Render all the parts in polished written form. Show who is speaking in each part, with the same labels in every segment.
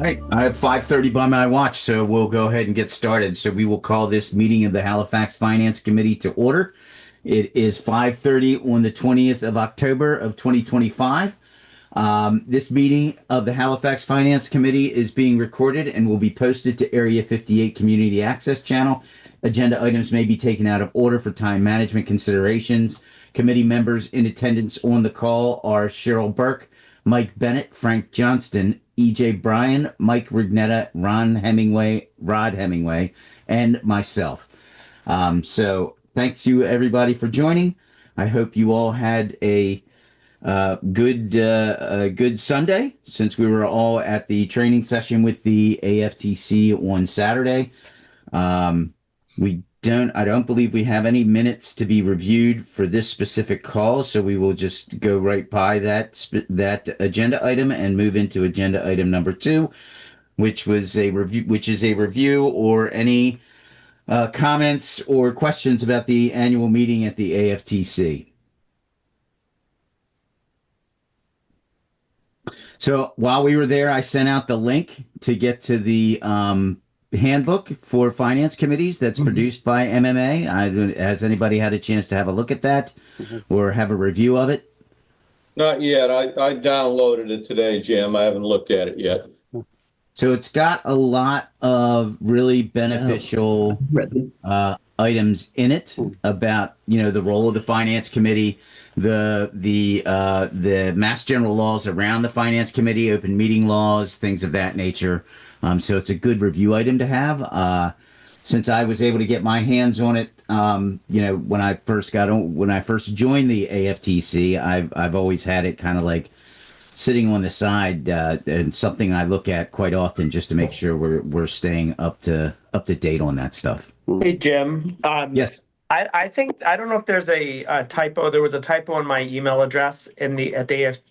Speaker 1: right, I have 5:30 by my watch, so we'll go ahead and get started. So we will call this meeting of the Halifax Finance Committee to order. It is 5:30 on the 20th of October of 2025. This meeting of the Halifax Finance Committee is being recorded and will be posted to Area 58 Community Access Channel. Agenda items may be taken out of order for time management considerations. Committee members in attendance on the call are Cheryl Burke, Mike Bennett, Frank Johnston, EJ Bryan, Mike Rignetta, Rod Hemingway, and myself. So thanks you everybody for joining. I hope you all had a good Sunday, since we were all at the training session with the AFTC on Saturday. I don't believe we have any minutes to be reviewed for this specific call, so we will just go right by that agenda item and move into agenda item number 2, which is a review or any comments or questions about the annual meeting at the AFTC. So while we were there, I sent out the link to get to the handbook for finance committees that's produced by MMA. Has anybody had a chance to have a look at that or have a review of it?
Speaker 2: Not yet. I downloaded it today, Jim. I haven't looked at it yet.
Speaker 1: So it's got a lot of really beneficial items in it about, the role of the finance committee, the mass general laws around the finance committee, open meeting laws, things of that nature. So it's a good review item to have. Since I was able to get my hands on it, when I first joined the AFTC, I've always had it kind of like sitting on the side, and something I look at quite often just to make sure we're staying up to date on that stuff.
Speaker 3: Hey, Jim.
Speaker 1: Yes.
Speaker 3: I think, I don't know if there's a typo. There was a typo in my email address at the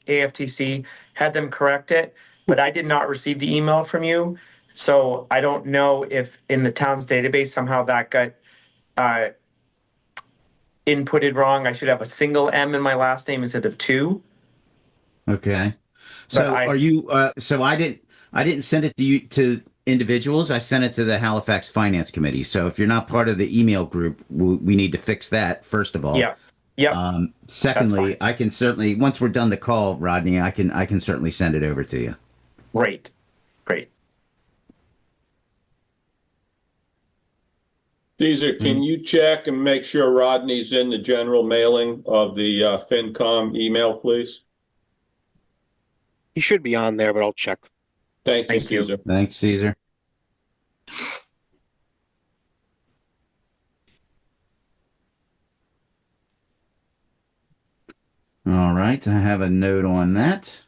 Speaker 3: AFTC. Had them correct it, but I did not receive the email from you. So I don't know if in the town's database somehow that got inputted wrong. I should have a single M in my last name instead of 2.
Speaker 1: Okay. So are you? So I didn't send it to you to individuals. I sent it to the Halifax Finance Committee. So if you're not part of the email group, we need to fix that first of all.
Speaker 3: Yeah. Yep.
Speaker 1: Secondly, I can certainly, once we're done the call, Rodney, I can certainly send it over to you.
Speaker 3: Great.
Speaker 2: Caesar, can you check and make sure Rodney's in the general mailing of the FinCom email, please?
Speaker 4: He should be on there, but I'll check.
Speaker 2: Thank you, Caesar.
Speaker 1: Thanks, Caesar. All right, I have a note on that.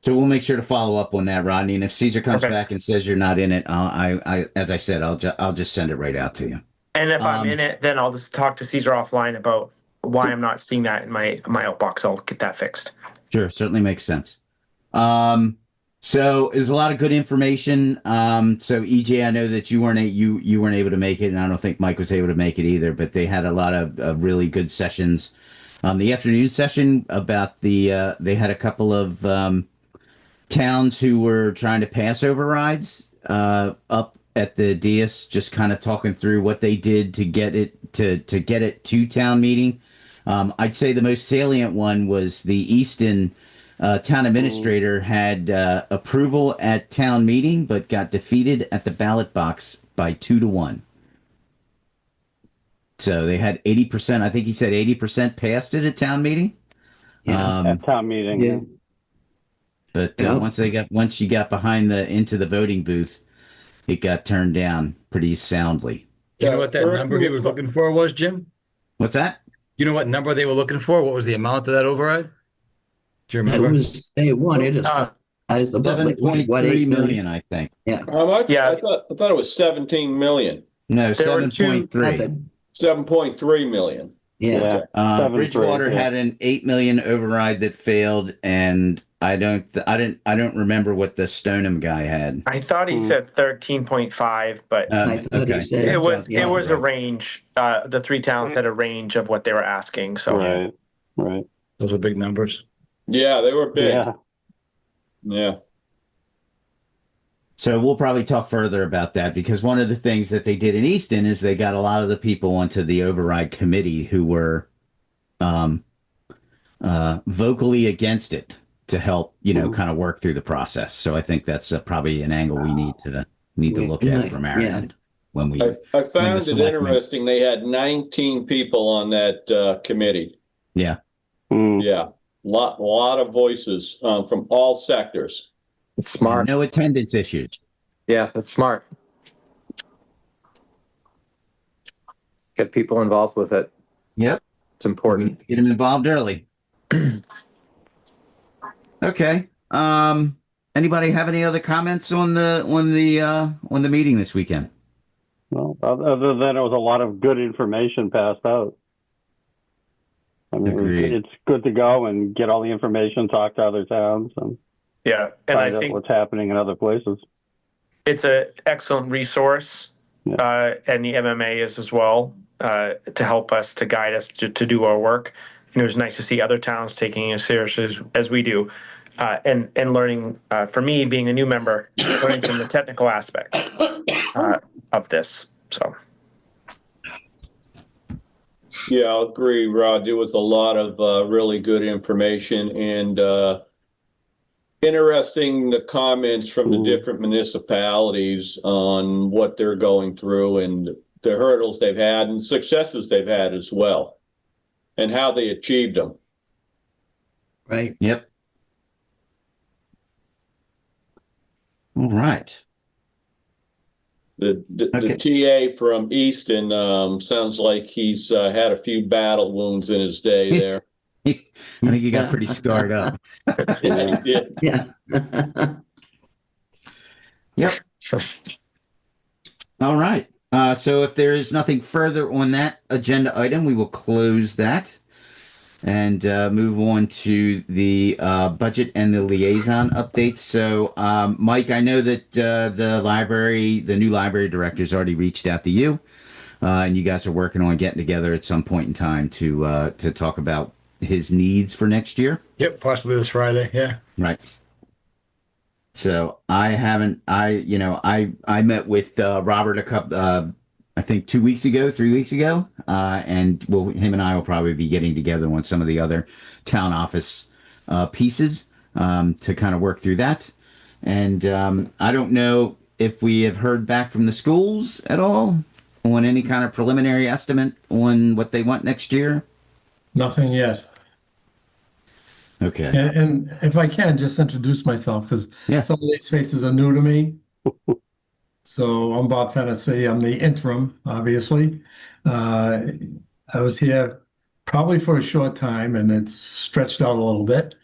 Speaker 1: So we'll make sure to follow up on that, Rodney. And if Caesar comes back and says you're not in it, as I said, I'll just send it right out to you.
Speaker 3: And if I'm in it, then I'll just talk to Caesar offline about why I'm not seeing that in my outbox. I'll get that fixed.
Speaker 1: Sure, certainly makes sense. So there's a lot of good information. So EJ, I know that you weren't able to make it, and I don't think Mike was able to make it either. But they had a lot of really good sessions. The afternoon session about they had a couple of towns who were trying to pass overrides up at the dais, just kind of talking through what they did to get it to town meeting. I'd say the most salient one was the Easton town administrator had approval at town meeting, but got defeated at the ballot box by 2-1. So they had 80%. I think he said 80% passed it at town meeting.
Speaker 5: At town meeting.
Speaker 1: Yeah. But once you got behind into the voting booth, it got turned down pretty soundly.
Speaker 6: You know what that number he was looking for was, Jim?
Speaker 1: What's that?
Speaker 6: You know what number they were looking for? What was the amount of that override? Do you remember?
Speaker 7: They wanted a size of
Speaker 1: 7.3 million, I think.
Speaker 7: Yeah.
Speaker 2: How much?
Speaker 3: Yeah.
Speaker 2: I thought it was 17 million.
Speaker 1: No, 7.3.
Speaker 2: 7.3 million.
Speaker 7: Yeah.
Speaker 1: Bridgewater had an 8 million override that failed, and I don't remember what the Stoneham guy had.
Speaker 3: I thought he said 13.5, but
Speaker 7: I thought he said
Speaker 3: it was a range. The 3 towns had a range of what they were asking. So
Speaker 5: Right.
Speaker 6: Those are big numbers.
Speaker 2: Yeah, they were big.
Speaker 5: Yeah.
Speaker 2: Yeah.
Speaker 1: So we'll probably talk further about that because one of the things that they did in Easton is they got a lot of the people onto the override committee who were um, vocally against it to help, kind of work through the process. So I think that's probably an angle we need to look at from our
Speaker 7: Yeah.
Speaker 1: end when
Speaker 2: I
Speaker 1: when the
Speaker 2: found it
Speaker 1: selectmen.
Speaker 2: interesting. They had 19 people on that committee.
Speaker 1: Yeah.
Speaker 2: Yeah. Lot of voices from all sectors.
Speaker 8: It's smart.
Speaker 1: No attendance issues.
Speaker 8: Yeah, that's smart. Get people involved with it.
Speaker 1: Yep.
Speaker 8: It's important.
Speaker 1: Get them involved early. Okay. Anybody have any other comments on the meeting this weekend?
Speaker 5: Well, other than it was a lot of good information passed out. I mean,
Speaker 1: Agreed.
Speaker 5: it's good to go and get all the information, talk to other towns, and
Speaker 3: Yeah, and I
Speaker 5: find out
Speaker 3: think
Speaker 5: what's happening in other places.
Speaker 3: it's an excellent resource, and the MMA is as well, to help us, to guide us to do our work. And it was nice to see other towns taking it as seriously as we do, and learning, for me, being a new member, learning from the technical aspects of this. So.
Speaker 2: Yeah, I'll agree, Rod. There was a lot of really good information and interesting the comments from the different municipalities on what they're going through and the hurdles they've had and successes they've had as well, and how they achieved them.
Speaker 7: Right.
Speaker 1: Yep. All right.
Speaker 2: The
Speaker 1: Okay.
Speaker 2: TA from Easton sounds like he's had a few battle wounds in his day there.
Speaker 1: I think he got pretty scarred up.
Speaker 2: Yeah, he did.
Speaker 7: Yeah.
Speaker 1: Yep. All right. So if there is nothing further on that agenda item, we will close that and move on to the budget and the liaison updates. So, Mike, I know that the new library director has already reached out to you, and you guys are working on getting together at some point in time to talk about his needs for next year.
Speaker 6: Yep, possibly this Friday. Yeah.
Speaker 1: Right. So I haven't, I met with Robert a couple, I think 3 weeks ago, and him and I will probably be getting together on some of the other town office pieces to kind of work through that. And I don't know if we have heard back from the schools at all on any kind of preliminary estimate on what they want next year.
Speaker 9: Nothing yet.
Speaker 1: Okay.
Speaker 9: And if I can, just introduce myself because
Speaker 1: Yeah.
Speaker 9: some of these faces are new to me. So I'm Bob Fennessy. I'm the interim, obviously. I was here probably for a short time and it's stretched out a little bit.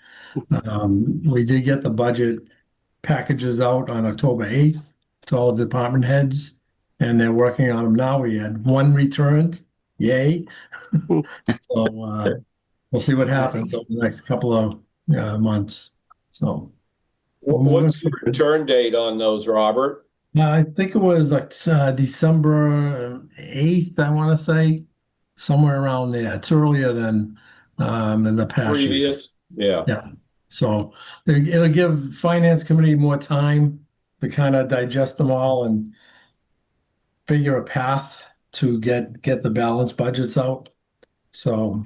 Speaker 9: We did get the budget packages out on October 8th to all the department heads, and they're working on them now. We had one returned. Yay. So we'll see what happens over the next couple of months. So
Speaker 2: What's the return date on those, Robert?
Speaker 9: I think it was like December 8th, I want to say, somewhere around there. It's earlier than in the past year.
Speaker 2: Previous? Yeah.
Speaker 9: Yeah. So it'll give Finance Committee more time to kind of digest them all and figure a path to get the balanced budgets out. So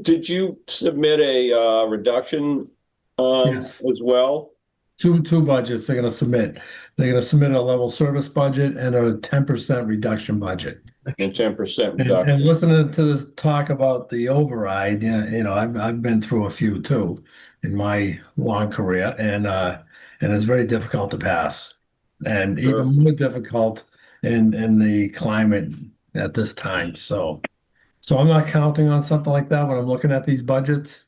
Speaker 2: Did you submit a reduction
Speaker 9: yes.
Speaker 2: as well?
Speaker 9: Two budgets they're going to submit. They're going to submit a level service budget and a 10% reduction budget.
Speaker 2: And 10%
Speaker 9: And
Speaker 2: reduction.
Speaker 9: listening to this talk about the override, I've been through a few too in my long career, and it's very difficult to pass, and
Speaker 2: Sure.
Speaker 9: even more difficult in the climate at this time. So I'm not counting on something like that when I'm looking at these budgets.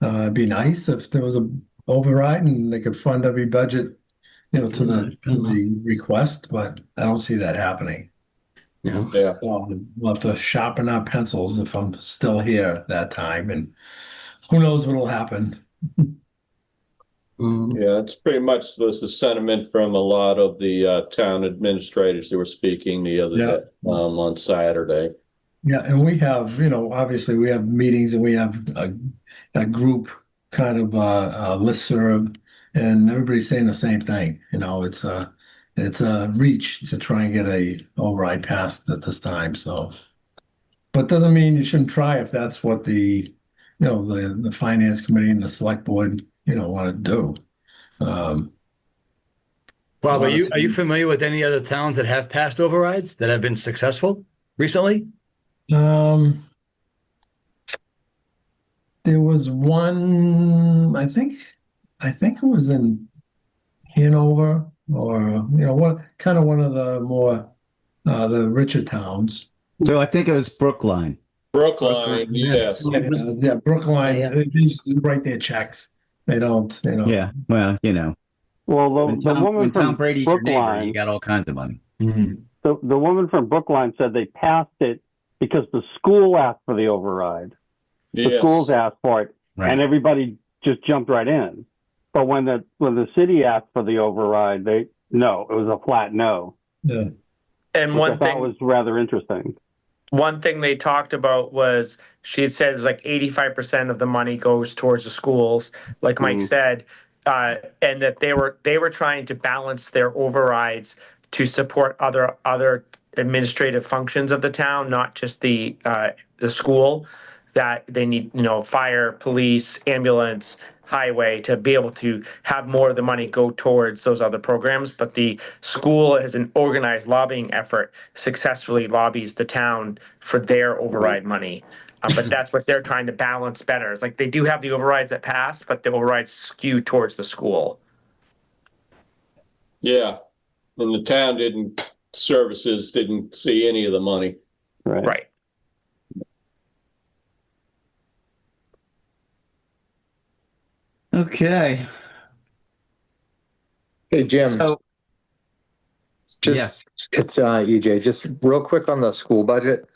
Speaker 9: It'd be nice if there was a override and they could fund every budget, to the request, but I don't see that happening.
Speaker 7: No.
Speaker 2: Yeah.
Speaker 9: So we'll have to sharpen our pencils if I'm still here at that time, and who knows what'll happen.
Speaker 2: Yeah, it's pretty much was the sentiment from a lot of the town administrators that were speaking the other day on Saturday.
Speaker 9: Yeah, and we have, obviously we have meetings and we have a group kind of listserv and everybody's saying the same thing. It's a reach to try and get a override passed at this time. So, but doesn't mean you shouldn't try if that's what the finance committee and the select board, want to do.
Speaker 6: Bob, are you
Speaker 9: Honestly.
Speaker 6: familiar with any other towns that have passed overrides that have been successful recently?
Speaker 9: Um, there was one, I think it was in Hanover, or what kind of one of the more the richer towns.
Speaker 1: So I think it was Brookline.
Speaker 2: Brookline, yes.
Speaker 9: Yeah, Brookline.
Speaker 7: Yeah.
Speaker 9: They just write their checks. They don't,
Speaker 1: Yeah. Well,
Speaker 5: Well,
Speaker 1: when
Speaker 5: the woman
Speaker 1: when Tom
Speaker 5: from
Speaker 1: Brady's your neighbor, you
Speaker 5: Brookline,
Speaker 1: got all kinds of money.
Speaker 5: the woman from Brookline said they passed it because the school asked for the override. The
Speaker 2: Yes.
Speaker 5: schools asked for it,
Speaker 1: Right.
Speaker 5: and everybody just jumped right in. But when the city asked for the override, no, it was a flat no.
Speaker 9: Yeah.
Speaker 3: And
Speaker 5: Which I
Speaker 3: one
Speaker 5: thought
Speaker 3: thing,
Speaker 5: was rather interesting.
Speaker 3: one thing they talked about was she had said it's like 85% of the money goes towards the schools, like Mike said, and that they were trying to balance their overrides to support other administrative functions of the town, not just the school. That they need, fire, police, ambulance, highway to be able to have more of the money go towards those other programs. But the school, as an organized lobbying effort, successfully lobbies the town for their override money. But that's what they're trying to balance better. It's like they do have the overrides that pass, but the overrides skew towards the school.
Speaker 2: Yeah. And the town services didn't see any of the money.
Speaker 5: Right.
Speaker 3: Right.
Speaker 1: Okay.
Speaker 8: Hey, Jim,
Speaker 1: So
Speaker 8: just,
Speaker 1: yes.
Speaker 8: it's EJ, just real quick on the school budget.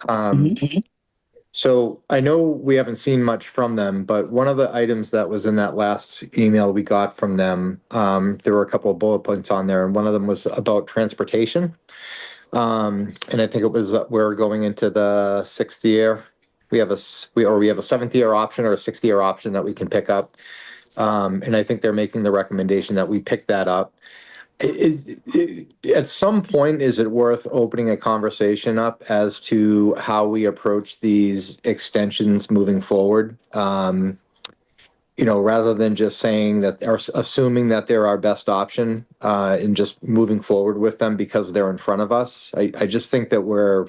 Speaker 8: So I know we haven't seen much from them, but one of the items that was in that last email we got from them, there were a couple of bullet points on there, and one of them was about transportation. And I think it was that we're going into the sixth year. We have a 7th-year option or a 6th-year option that we can pick up. And I think they're making the recommendation that we pick that up. At some point, is it worth opening a conversation up as to how we approach these extensions moving forward? Rather than just saying that, or assuming that they're our best option, and just moving forward with them because they're in front of us. I just think that we're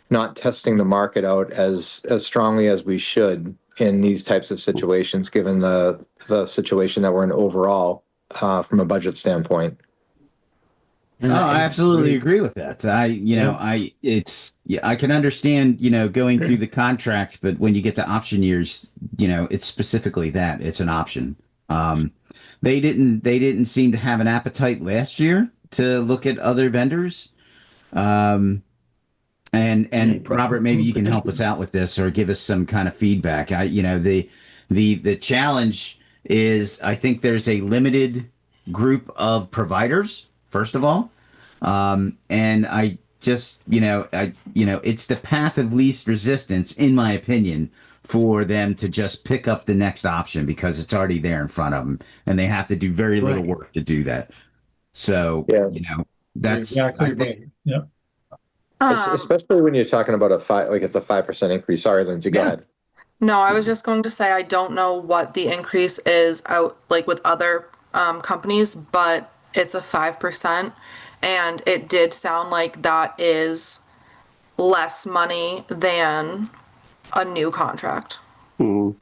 Speaker 8: not testing the market out as strongly as we should in these types of situations, given the situation that we're in overall, from a budget standpoint.
Speaker 1: Oh, I absolutely agree with that. I can understand, going through the contract, but when you get to option years, it's specifically that it's an option. They didn't seem to have an appetite last year to look at other vendors. And Robert, maybe you can help us out with this or give us some kind of feedback. The challenge is I think there's a limited group of providers, first of all. And I just, it's the path of least resistance, in my opinion, for them to just pick up the next option because it's already there in front of them and they have to do very little work to do that. So,
Speaker 8: Yeah.
Speaker 1: that's
Speaker 9: Exactly
Speaker 1: I think,
Speaker 9: right. Yeah.
Speaker 8: Especially when you're talking about it's a 5% increase. Sorry, Lindsay, go ahead.
Speaker 10: No, I was just going to say I don't know what the increase is out like with other companies, but it's a 5%, and it did sound like that is less money than a new contract.
Speaker 5: Sarah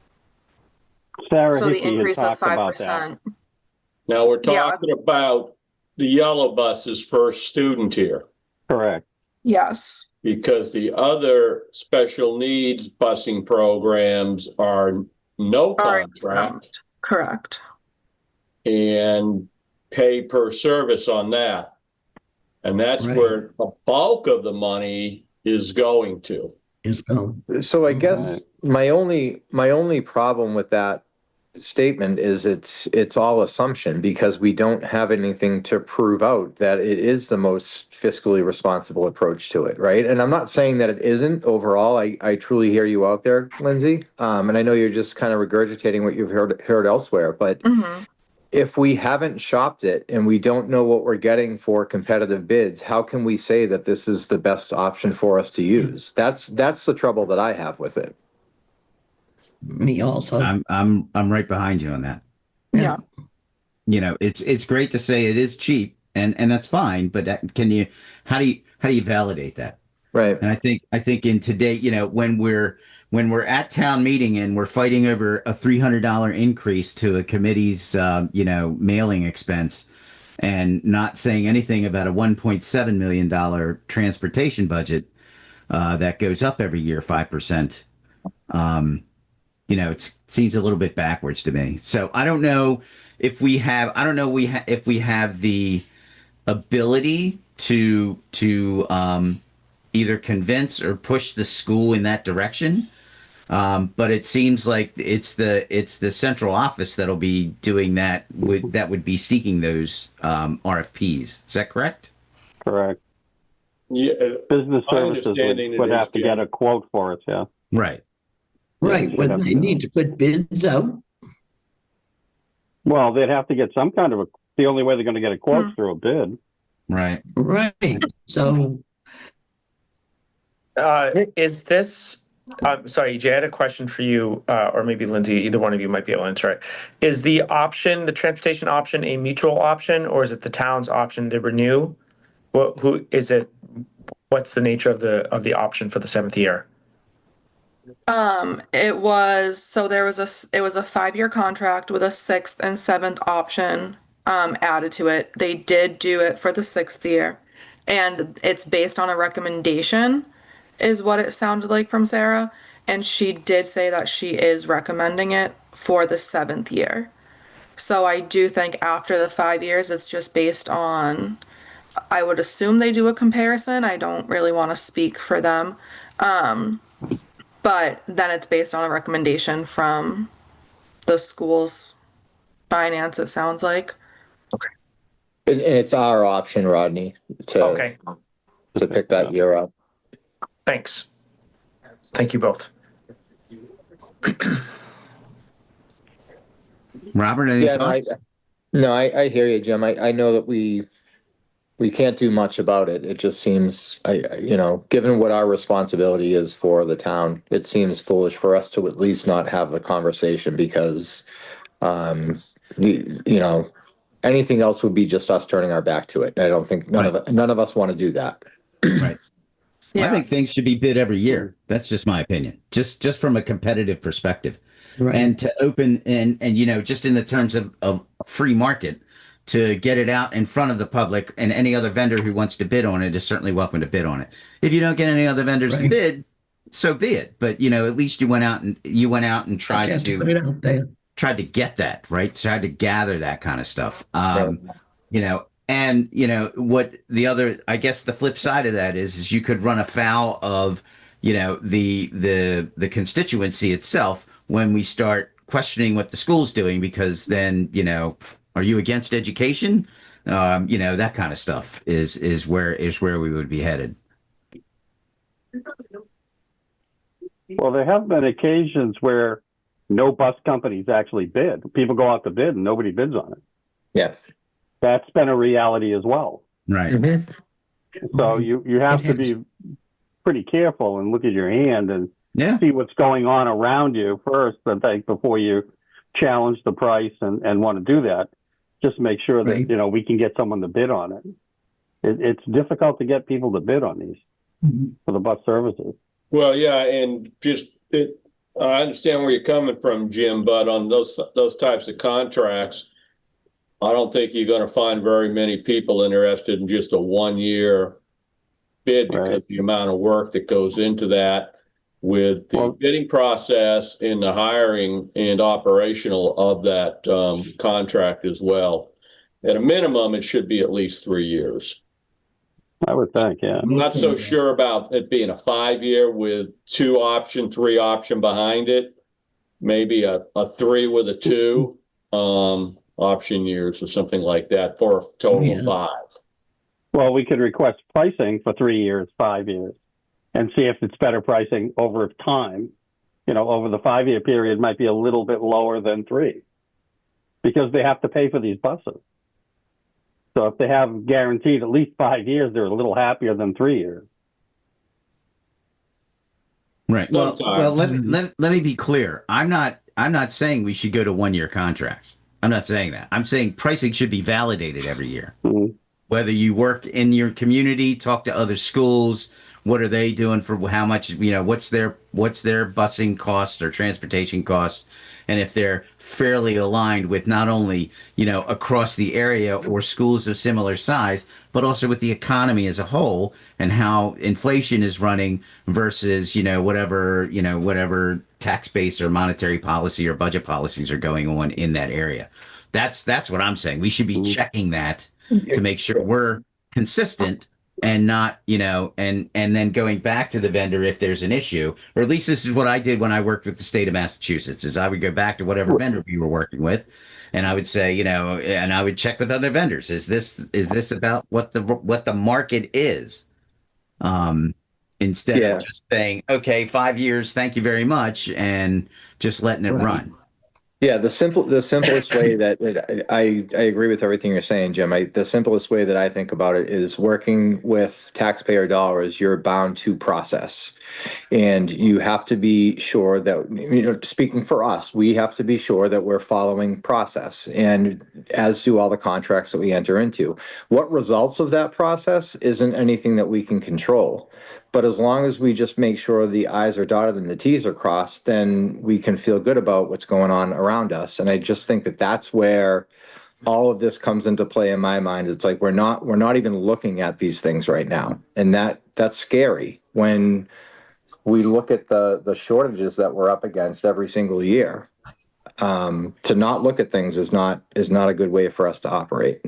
Speaker 10: So the
Speaker 5: Hickey had
Speaker 10: increase of
Speaker 5: talked about that.
Speaker 10: 5%.
Speaker 2: Now we're
Speaker 10: Yeah.
Speaker 2: talking about the yellow buses for a student here,
Speaker 5: Correct.
Speaker 10: Yes.
Speaker 2: because the other special needs busing programs are no
Speaker 10: Are
Speaker 2: contract
Speaker 10: exempt. Correct.
Speaker 2: and pay per service on that. And that's where the bulk of the money is going to.
Speaker 8: So I guess my only problem with that statement is it's all assumption, because we don't have anything to prove out that it is the most fiscally responsible approach to it, right? And I'm not saying that it isn't overall. I truly hear you out there, Lindsay. And I know you're just kind of regurgitating what you've heard elsewhere, but if we haven't shopped it and we don't know what we're getting for competitive bids, how can we say that this is the best option for us to use? That's the trouble that I have with it.
Speaker 7: Me also.
Speaker 1: I'm right behind you on that.
Speaker 10: Yeah.
Speaker 1: You know, it's great to say it is cheap, and that's fine, but how do you validate that?
Speaker 8: Right.
Speaker 1: And I think in today, you know, when we're at town meeting and we're fighting over a $300 increase to a committee's you know, mailing expense, and not saying anything about a $1.7 million transportation budget that goes up every year 5%. You know, it seems a little bit backwards to me. So I don't know if we have. I don't know if we have the ability to either convince or push the school in that direction. But it seems like it's the central office that'll be doing that. Would be seeking those RFPs. Is that correct?
Speaker 5: Correct.
Speaker 2: Yeah,
Speaker 5: Business
Speaker 2: my
Speaker 5: services
Speaker 2: understanding
Speaker 5: would
Speaker 2: it
Speaker 5: have
Speaker 2: is,
Speaker 5: to get a quote for it, yeah.
Speaker 1: Right.
Speaker 7: Right,
Speaker 5: they'd
Speaker 7: when
Speaker 5: have
Speaker 7: they
Speaker 5: to-
Speaker 7: need to put bids out.
Speaker 5: Well, they'd have to get some kind of the only way they're going to get a quote
Speaker 10: Hmm.
Speaker 5: through a bid.
Speaker 1: Right.
Speaker 7: Right, so
Speaker 3: Is this, sorry, Jay, I had a question for you, or maybe Lindsay, either one of you might be able to answer it. Is the option, the transportation option, a mutual option, or is it the town's option to renew? Who is it? What's the nature of the option for the 7th year?
Speaker 10: It was so there was it was a 5-year contract with a 6th and 7th option added to it. They did do it for the 6th year, and it's based on a recommendation, is what it sounded like from Sarah. And she did say that she is recommending it for the 7th year. So I do think after the 5 years, it's just based on, I would assume they do a comparison. I don't really want to speak for them. But then it's based on a recommendation from the school's finance, it sounds like.
Speaker 8: And it's our option, Rodney,
Speaker 3: Okay,
Speaker 8: to pick that year up.
Speaker 3: thanks. Thank you both.
Speaker 1: Robert, any
Speaker 8: Yeah,
Speaker 1: thoughts?
Speaker 8: I hear you, Jim. I know that we can't do much about it. It just seems, you know, given what our responsibility is for the town, it seems foolish for us to at least not have the conversation because, you know, anything else would be just us turning our back to it. I don't think none of us want to do that.
Speaker 1: Right. I think
Speaker 10: Yes.
Speaker 1: things should be bid every year. That's just my opinion. Just from a competitive perspective.
Speaker 7: right,
Speaker 1: And to open and you know, just in the terms of free market, to get it out in front of the public, and any other vendor who wants to bid on it is certainly welcome to bid on it. If you don't get any other vendors to
Speaker 7: Right.
Speaker 1: bid, so be it. But you know, at least you went out and
Speaker 7: you
Speaker 1: tried
Speaker 7: have to put it out there.
Speaker 1: tried to get that, right? Tried to gather that kind of stuff.
Speaker 8: Right.
Speaker 1: You know, and you know what the other, I guess the flip side of that is you could run afoul of, you know, the constituency itself when we start questioning what the school's doing, because then, you know, are you against education? You know, that kind of stuff is where we would be headed.
Speaker 5: Well, there have been occasions where no bus companies actually bid. People go out to bid and nobody bids on it.
Speaker 8: Yeah.
Speaker 5: That's been a reality as well.
Speaker 1: Right.
Speaker 8: Mhm.
Speaker 5: So you have
Speaker 7: It
Speaker 5: to be pretty careful and look at your hand and
Speaker 1: Yeah.
Speaker 5: see what's going on around you first, I think, before you challenge the price and want to do that. Just make sure that,
Speaker 7: Right.
Speaker 5: you know, we can get someone to bid on it. It's difficult to get people to bid on these
Speaker 7: Mhm.
Speaker 5: for the bus services.
Speaker 2: well, yeah, and I understand where you're coming from, Jim, but on those types of contracts, I don't think you're going to find very many people interested in just a 1-year bid because
Speaker 5: Right.
Speaker 2: of the amount of work that goes into that with the
Speaker 5: Well-
Speaker 2: bidding process and the hiring and operational of that contract as well. At a minimum, it should be at least 3 years.
Speaker 5: I would think, yeah.
Speaker 2: I'm not so sure about it being a 5-year with 2 option, 3 option behind it. Maybe a 3 with a 2 option years or something like that for a total
Speaker 7: Yeah.
Speaker 2: of 5.
Speaker 5: Well, we could request pricing for 3 years, 5 years, and see if it's better pricing over time. You know, over the 5-year period might be a little bit lower than 3. because they have to pay for these buses. So if they have guaranteed at least 5 years, they're a little happier than 3 years.
Speaker 1: Right. Well,
Speaker 2: Sometimes.
Speaker 1: let me be clear. I'm not saying we should go to 1 year contracts. I'm not saying that. I'm saying pricing should be validated every year.
Speaker 5: Mhm.
Speaker 1: Whether you work in your community, talk to other schools, what are they doing for how much, what's their busing costs or transportation costs, and if they're fairly aligned with not only, across the area or schools of similar size, but also with the economy as a whole and how inflation is running versus, whatever tax base or monetary policy or budget policies are going on in that area. That's what I'm saying. We should be checking that to make sure we're consistent and not, and then going back to the vendor if there's an issue, or at least this is what I did when I worked with the state of Massachusetts, is I would go back to whatever vendor we were working with, and I would say, and I would check with other vendors. Is this about what the market is? Instead
Speaker 8: Yeah.
Speaker 1: of just saying, okay, 5 years, thank you very much, and just letting it run.
Speaker 8: Yeah, the simplest way that I agree with everything you're saying, Jim. The simplest way that I think about it is working with taxpayer dollars. You're bound to process, and you have to be sure that, speaking for us, we have to be sure that we're following process, and as do all the contracts that we enter into. What results of that process isn't anything that we can control. But as long as we just make sure the I's are dotted and the T's are crossed, then we can feel good about what's going on around us. And I just think that that's where all of this comes into play in my mind. It's like we're not even looking at these things right now, and that's scary when we look at the shortages that we're up against every single year. To not look at things is not a good way for us to operate.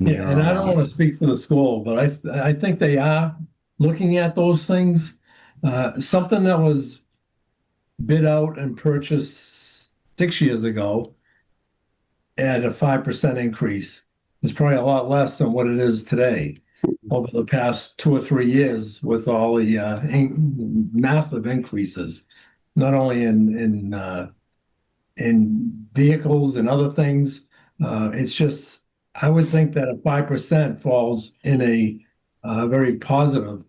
Speaker 9: Yeah, and I don't want to speak for the school, but I think they are looking at those things. Something that was bid out and purchased 6 years ago at a 5% increase is probably a lot less than what it is today over the past 2 or 3 years with all the massive increases, not only in vehicles and other things. It's just, I would think that a 5% falls in a very positive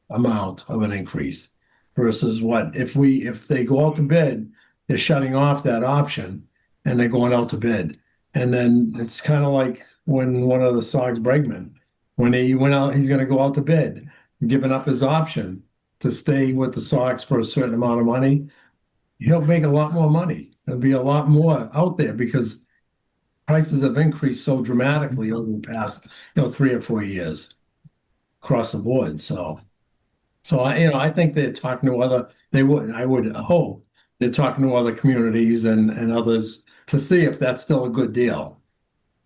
Speaker 9: amount of an increase versus what if they go out to bid, they're shutting off that option and they're going out to bid. And then it's kind of like when one of the Sox Bregman, when he went out, he's going to go out to bid, giving up his option to stay with the Sox for a certain amount of money. He'll make a lot more money. There'll be a lot more out there because prices have increased so dramatically over the past, 3 or 4 years across the board. So I think they're talking to I would hope they're talking to other communities and others to see if that's still a good deal.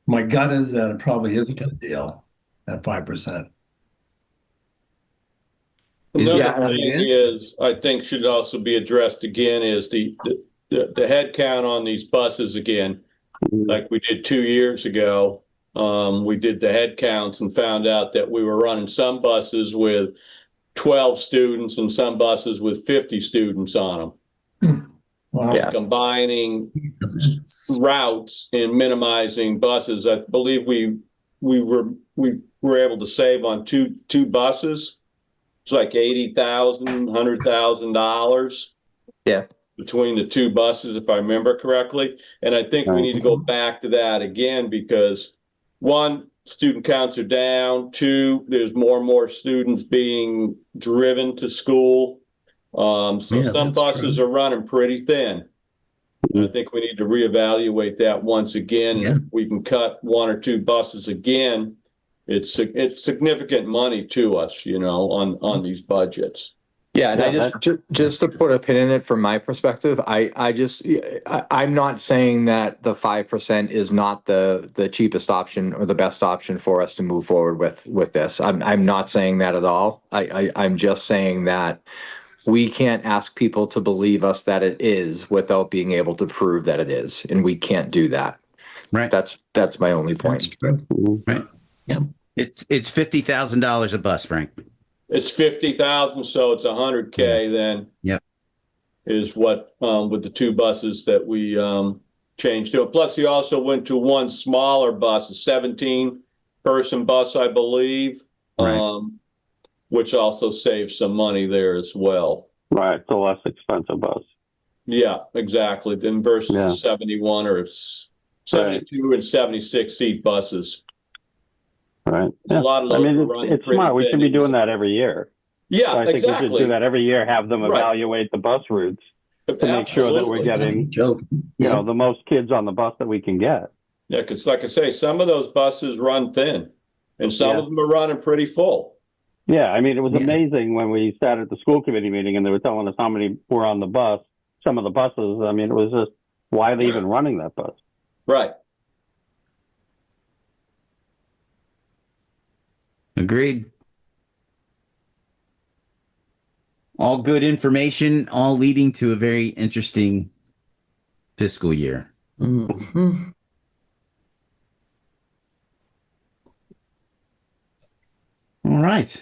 Speaker 9: My gut is that it probably is a good deal at 5%.
Speaker 2: Another thing is, I think should also be addressed again is the head count on these buses again. Like we did 2 years ago, we did the head counts and found out that we were running some buses with 12 students and some buses with 50 students on them.
Speaker 9: Wow.
Speaker 8: Yeah.
Speaker 2: Combining routes and minimizing buses. I believe we were able to save on two buses. It's like $80,000, $100,000.
Speaker 8: Yeah.
Speaker 2: Between the two buses, if I remember correctly. And I think we need to go back to that again because 1, student counts are down. 2, there's more and more students being driven to school. So some buses are running pretty thin. And I think we need to reevaluate that once again. And if we can cut 1 or 2 buses again, it's significant money to us, on these budgets.
Speaker 8: Yeah, and I just to put a pin in it from my perspective, I'm not saying that the 5% is not the cheapest option or the best option for us to move forward with this. I'm not saying that at all. I'm just saying that we can't ask people to believe us that it is without being able to prove that it is, and we can't do that.
Speaker 1: Right.
Speaker 8: That's my only point.
Speaker 7: That's true.
Speaker 1: Right.
Speaker 7: Yeah.
Speaker 1: It's $50,000 a bus, Frank.
Speaker 2: It's 50,000, so it's 100K then.
Speaker 1: Yep.
Speaker 2: is what, with the two buses that we, changed to. Plus, he also went to one smaller bus, a 17-person bus, I believe,
Speaker 1: Right.
Speaker 2: which also saves some money there as well.
Speaker 5: Right, it's a less expensive bus.
Speaker 2: Yeah, exactly. Then versus
Speaker 5: Yeah.
Speaker 2: 71 or 72 and 76 seat buses.
Speaker 5: Right.
Speaker 2: A lot of
Speaker 5: I
Speaker 2: those
Speaker 5: mean,
Speaker 2: were running
Speaker 5: it's
Speaker 2: pretty
Speaker 5: smart. We should be
Speaker 2: thin.
Speaker 5: doing that every year.
Speaker 2: Yeah,
Speaker 5: So I think we should
Speaker 2: exactly.
Speaker 5: do that every year, have them
Speaker 2: Right.
Speaker 5: evaluate the bus routes to make sure that we're
Speaker 2: Absolutely.
Speaker 5: getting,
Speaker 7: Children.
Speaker 5: you know, the most kids on the bus that we can get.
Speaker 2: Yeah, because like I say, some of those buses run thin, and some
Speaker 5: Yeah.
Speaker 2: of them are running pretty full.
Speaker 5: Yeah, I mean, it was
Speaker 7: Yeah.
Speaker 5: amazing when we sat at the school committee meeting and they were telling us how many were on the bus, some of the buses. I mean, it was just, why are they even running that bus?
Speaker 2: Right.
Speaker 1: Agreed. All good information, all leading to a very interesting fiscal year.
Speaker 7: Mhm.
Speaker 1: All right.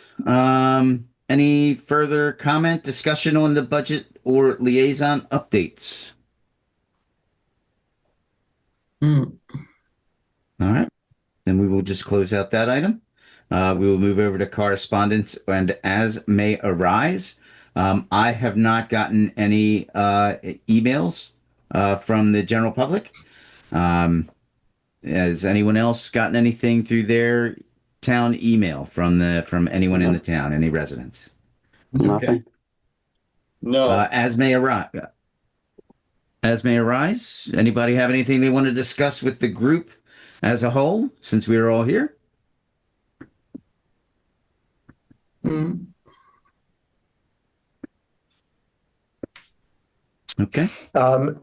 Speaker 1: Any further comment, discussion on the budget or liaison updates?
Speaker 7: Mm.
Speaker 1: All right. Then we will just close out that item. We will move over to correspondence and as may arise. I have not gotten any emails from the general public. Has anyone else gotten anything through their town email from anyone in the town, any residents?
Speaker 5: Nothing.
Speaker 2: No.
Speaker 1: As may arise. As may arise. Anybody have anything they want to discuss with the group as a whole, since we are all here?
Speaker 7: Mm.
Speaker 1: Okay.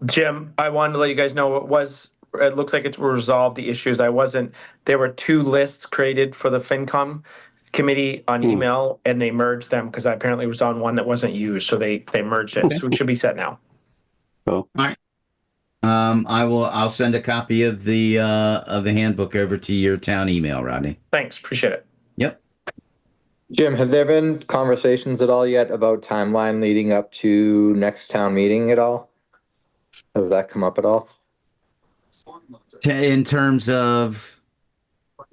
Speaker 3: Jim, I wanted to let you guys know it looks like it's resolved the issues. There were two lists created for the FinCom committee on email and they merged them because I apparently was on one that wasn't used. So they merged it.
Speaker 1: Okay.
Speaker 3: So it should be set now.
Speaker 5: So,
Speaker 1: I'll send a copy of the handbook over to your town email, Rodney.
Speaker 3: Thanks. Appreciate it.
Speaker 1: Yep.
Speaker 8: Jim, have there been conversations at all yet about timeline leading up to next town meeting at all? Has that come up at all?
Speaker 1: In terms of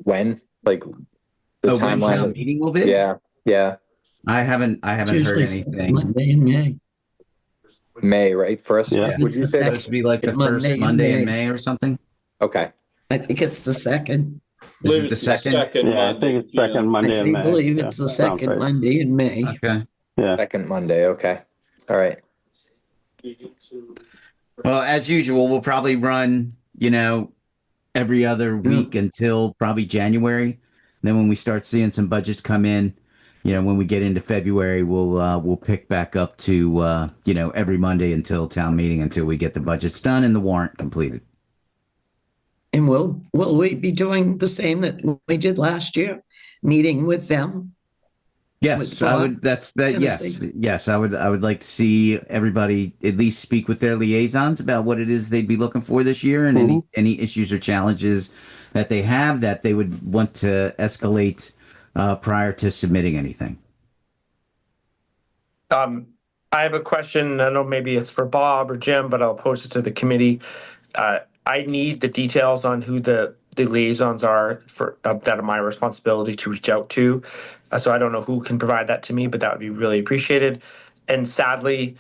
Speaker 8: When? Like the
Speaker 1: when
Speaker 8: timeline?
Speaker 1: town meeting will be?
Speaker 8: Yeah.
Speaker 1: I haven't
Speaker 7: It's
Speaker 1: heard
Speaker 7: usually
Speaker 1: anything.
Speaker 7: Monday in May.
Speaker 8: May, right? First?
Speaker 5: Yeah.
Speaker 8: Would you say
Speaker 1: Supposed to be like the first
Speaker 7: Monday in
Speaker 1: Monday in
Speaker 7: May.
Speaker 1: May or something?
Speaker 8: Okay.
Speaker 7: I think it's the second.
Speaker 1: Is it the second?
Speaker 5: yeah, I think it's second Monday in May.
Speaker 7: believe
Speaker 5: Yeah,
Speaker 7: it's the
Speaker 5: sounds
Speaker 7: second
Speaker 5: right.
Speaker 7: Monday in May.
Speaker 1: Okay.
Speaker 5: Yeah.
Speaker 8: Second Monday. Okay. All right.
Speaker 1: Well, as usual, we'll probably run, every other week until probably January. Then when we start seeing some budgets come in, when we get into February, we'll pick back up to every Monday until town meeting until we get the budgets done and the warrant completed.
Speaker 7: And will we be doing the same that we did last year, meeting with them?
Speaker 1: Yes,
Speaker 7: With
Speaker 1: I
Speaker 7: Bob
Speaker 1: would. That's that.
Speaker 7: and
Speaker 1: Yes. I would like to see everybody at least speak with their liaisons about what it is they'd be looking for this year and any issues or challenges that they have that they would want to escalate prior to submitting anything.
Speaker 3: I have a question. I don't know, maybe it's for Bob or Jim, but I'll pose it to the committee. I need the details on who the liaisons are for that are my responsibility to reach out to. So I don't know who can provide that to me, but that would be really appreciated. And sadly,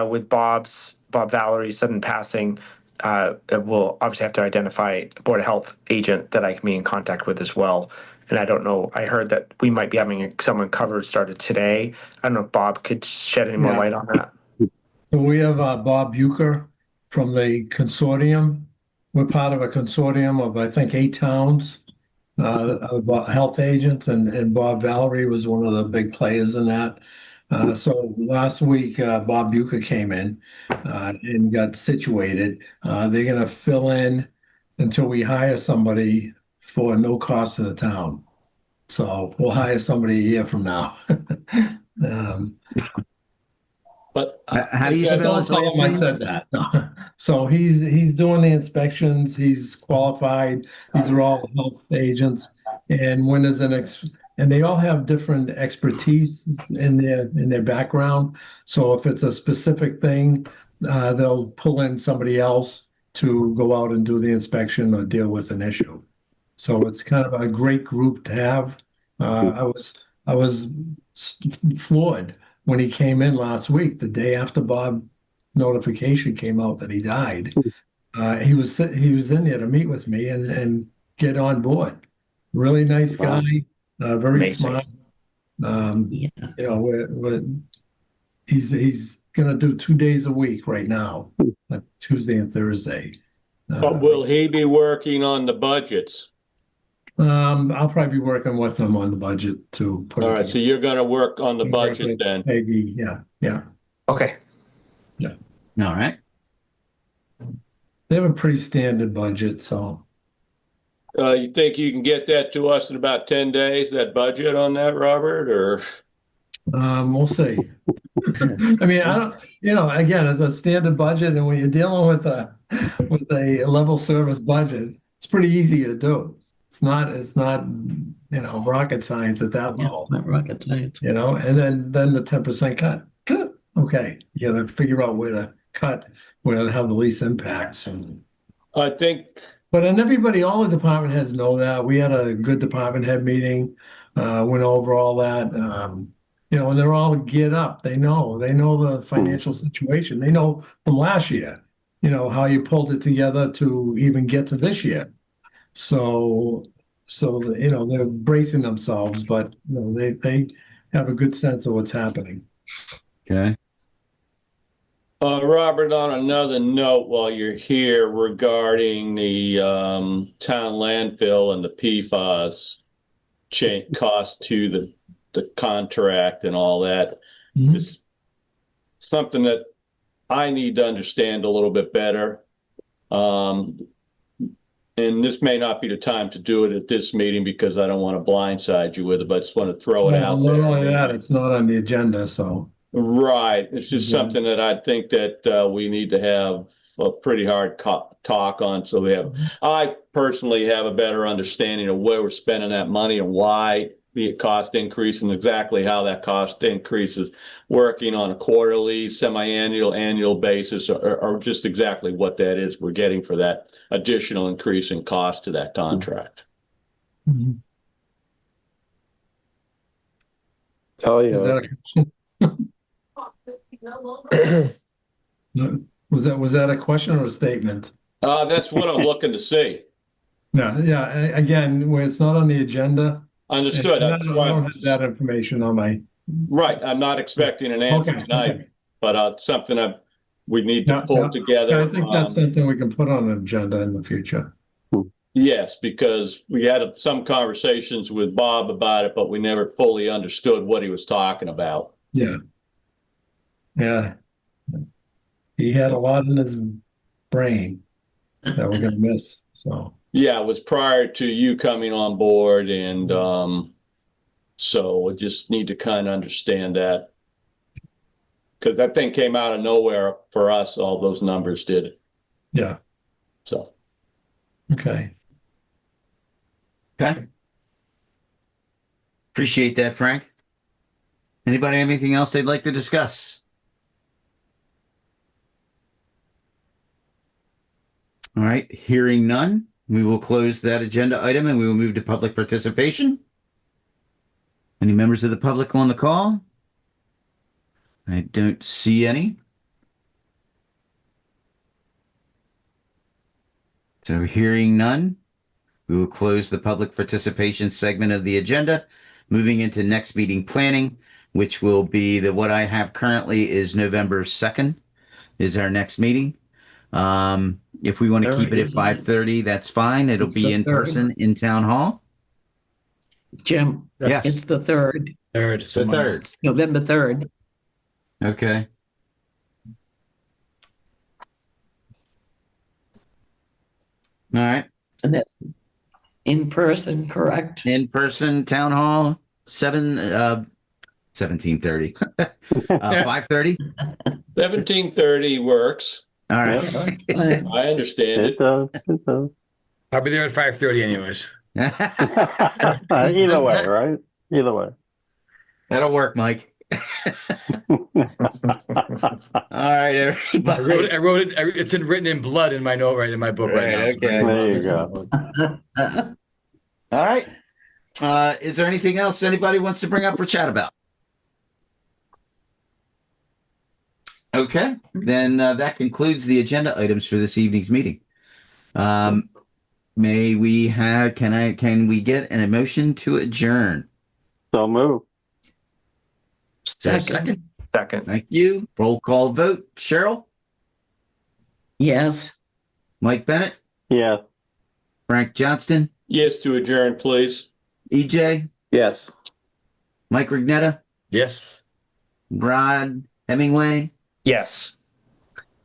Speaker 3: with Bob Valerie's sudden passing, we'll obviously have to identify a Board of Health agent that I can be in contact with as well. And I don't know, I heard that we might be having someone covered started today. I don't know if Bob could shed any more light on that.
Speaker 9: So we have Bob Bucher from the consortium. We're part of a consortium of, I think, 8 towns of health agents, and Bob Valerie was one of the big players in that. So last week, Bob Bucher came in and got situated. They're going to fill in until we hire somebody for no cost to the town. So we'll hire somebody a year from now.
Speaker 2: But
Speaker 1: How do you spell
Speaker 9: Don't
Speaker 1: his
Speaker 9: tell
Speaker 1: last
Speaker 9: him I
Speaker 1: name?
Speaker 9: said that. No. So he's doing the inspections. He's qualified. These are all health agents. And when there's an and they all have different expertise in their background. So if it's a specific thing, they'll pull in somebody else to go out and do the inspection or deal with an issue. So it's kind of a great group to have. I was floored when he came in last week, the day after Bob notification came out that he died. He was in there to meet with me and get on board. Really nice guy, very
Speaker 3: Amazing.
Speaker 9: smart.
Speaker 7: Yeah.
Speaker 9: You know, he's gonna do 2 days a week right now, Tuesday and Thursday.
Speaker 2: But will he be working on the budgets?
Speaker 9: I'll probably be working with him on the budget to put
Speaker 2: All
Speaker 9: it
Speaker 2: right, so
Speaker 9: together.
Speaker 2: you're gonna work on the budget
Speaker 9: With
Speaker 2: then.
Speaker 9: Peggy, yeah.
Speaker 3: Okay.
Speaker 1: All right.
Speaker 9: They have a pretty standard budget, so
Speaker 2: You think you can get that to us in about 10 days, that budget on that, Robert, or?
Speaker 9: we'll see. I mean, I don't, again, it's a standard budget, and when you're dealing with a level service budget, it's pretty easy to do. It's not, rocket science at that
Speaker 7: Yeah,
Speaker 9: level,
Speaker 7: not rocket science.
Speaker 9: and then the 10% cut. Good. Okay. You got to figure out where to cut, where to have the least impacts.
Speaker 2: I think,
Speaker 9: But all the department heads know that. We had a good department head meeting, went over all that. And they're all geared up. They know the financial situation. They know from last year, how you pulled it together to even get to this year. So they're bracing themselves, but they have a good sense of what's happening.
Speaker 1: Okay.
Speaker 2: Robert, on another note, while you're here regarding the town landfill and the PFAS cost to the contract and all that,
Speaker 9: Mhm.
Speaker 2: it's something that I need to understand a little bit better. And this may not be the time to do it at this meeting because I don't want to blindside you with it, but I just want to throw it
Speaker 9: Well,
Speaker 2: out
Speaker 9: not
Speaker 2: there.
Speaker 9: only that, it's not on the agenda, so.
Speaker 2: Right. It's just something that I think that we need to have a pretty hard talk on. So I personally have a better understanding of where we're spending that money and why the cost increase and exactly how that cost increase is working on a quarterly, semi-annual, annual basis, or just exactly what that is we're getting for that additional increase in cost to that contract.
Speaker 8: Tell
Speaker 9: Is that
Speaker 8: you.
Speaker 9: was that a question or a statement?
Speaker 2: That's what I'm looking to see.
Speaker 9: Yeah. Again, where it's not on the agenda.
Speaker 2: Understood.
Speaker 9: I don't have that information on my.
Speaker 2: Right. I'm not expecting an answer tonight, but something we need to pull together.
Speaker 9: I think that's something we can put on an agenda in the future.
Speaker 2: Yes, because we had some conversations with Bob about it, but we never fully understood what he was talking about.
Speaker 9: Yeah. He had a lot in his brain that we're going to miss. So.
Speaker 2: Yeah, it was prior to you coming on board, and so we just need to kind of understand that, because that thing came out of nowhere for us. All those numbers did.
Speaker 9: Yeah.
Speaker 2: So.
Speaker 9: Okay.
Speaker 1: Appreciate that, Frank. Anybody have anything else they'd like to discuss? All right, hearing none, we will close that agenda item and we will move to public participation. Any members of the public on the call? I don't see any. So hearing none, we will close the public participation segment of the agenda, moving into next meeting planning, which will be what I have currently is November 2nd is our next meeting. If we want to keep it at 5:30, that's fine. It'll be in person in town hall.
Speaker 7: Jim,
Speaker 1: Yes.
Speaker 7: it's the 3rd.
Speaker 6: Third.
Speaker 1: The 3rd.
Speaker 7: November 3rd.
Speaker 1: Okay. All right.
Speaker 7: And that's in person, correct?
Speaker 1: In person town hall, 17:30. 5:30.
Speaker 2: 17:30 works.
Speaker 1: All right.
Speaker 7: That's fine.
Speaker 2: I understand it.
Speaker 5: It does. It does.
Speaker 6: I'll be there at 5:30 anyways.
Speaker 5: Either way, right? Either way.
Speaker 1: That'll work, Mike. All right, everybody.
Speaker 6: I wrote it. It's written in blood in my note, right in my book right now.
Speaker 1: Right, okay.
Speaker 5: There you go.
Speaker 1: All right. Is there anything else anybody wants to bring up or chat about? Okay, then that concludes the agenda items for this evening's meeting. May we have? Can we get an motion to adjourn?
Speaker 5: So move.
Speaker 1: Is there a second?
Speaker 3: Second.
Speaker 1: Thank you. Roll call vote. Cheryl,
Speaker 7: Yes.
Speaker 1: Mike Bennett,
Speaker 5: Yes.
Speaker 1: Frank Johnston,
Speaker 2: Yes, to adjourn, please.
Speaker 1: EJ,
Speaker 8: Yes.
Speaker 1: Mike Rignetta,
Speaker 6: Yes.
Speaker 1: Rod Hemingway,
Speaker 3: Yes.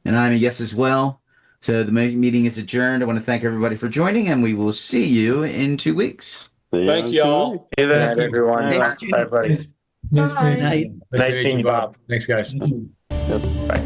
Speaker 1: and I'm a yes as well. So the meeting is adjourned. I want to thank everybody for joining, and we will see you in 2 weeks.
Speaker 5: See
Speaker 2: Thank
Speaker 5: in
Speaker 2: you
Speaker 5: 2
Speaker 2: all.
Speaker 5: weeks.
Speaker 3: Hey there,
Speaker 8: Night, everyone.
Speaker 7: Thanks, Jim.
Speaker 3: everybody.
Speaker 9: Nice
Speaker 10: Bye.
Speaker 9: meeting you.
Speaker 7: Night.
Speaker 6: Nice to meet
Speaker 3: seeing
Speaker 6: you,
Speaker 3: you,
Speaker 6: Bob.
Speaker 3: Bob.
Speaker 6: Thanks, guys.
Speaker 9: Thank you.
Speaker 3: Bye.